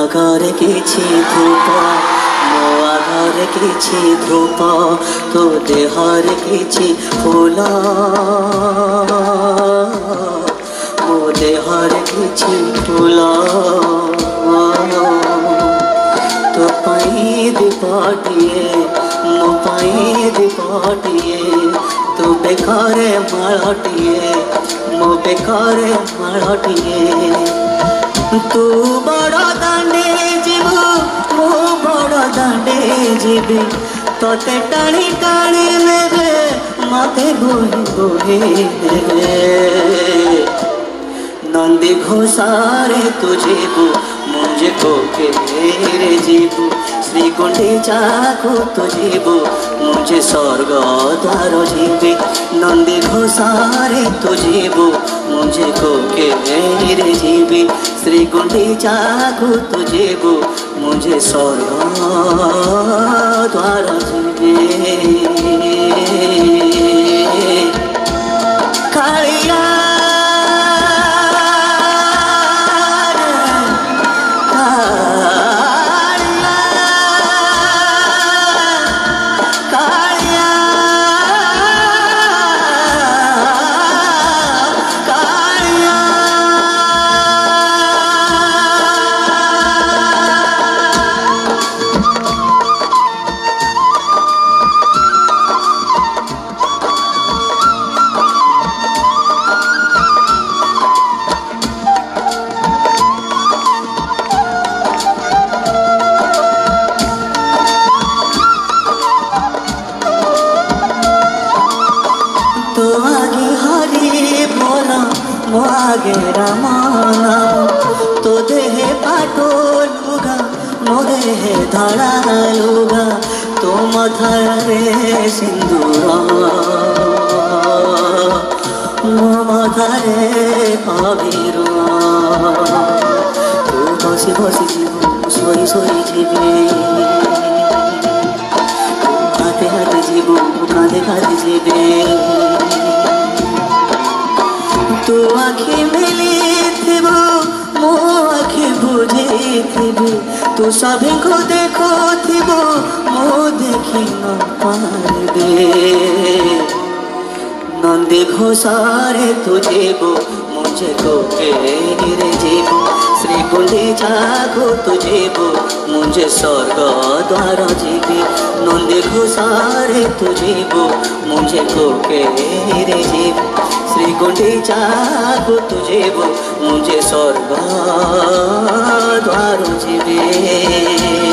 आगरे किछि धूप मो आगरे किछि धूप तो देहरे किछि फूल मो देहरे किछि फूल तो पाई दीपटिए मो पाई दीपटिए तो बेकारे मालटिए मो बेकारे मालटिए तू बड़ दांडे जीवु मो बड़ दांडे जीवी तोते टाणी टाणी नेबे मते बोही बोही नंदी घोषारे तू जीवु मुझे को घेरे जीवु श्री गुंडीचा को तू जीवु मुझे स्वर्ग द्वार जीवी नंदी घोषारे तू जीवु मुझे को घेरे जीवी श्री गुंडीचा को तू जीवु मुझे स्वर्ग द्वार जीवी कालिया आगे रामाना तो देहे पाटो लुगा मो देहे धड़ा लुगा तो मथारे सिंदूर मो मथारे अबीर तू बसी बसी जीवु सोई सोई जीवी हाथे हाथे जीवु कांधे कांधे जीवी तू आखि मिली थिबु मो आखि बुझी थिबि तू सभी को देखो थिबु मो देखी न पारबे नंदी घोषारे तू जीवु मुझे को घेरे जीवु श्री गुंडीचा को तू जीवु मुझे स्वर्ग द्वार जीवी नंदी घोषारे तू जीवु मुझे को घेरे जीवु श्री गुंडीचा को तू जीवु मुझे स्वर्ग द्वार जीवी।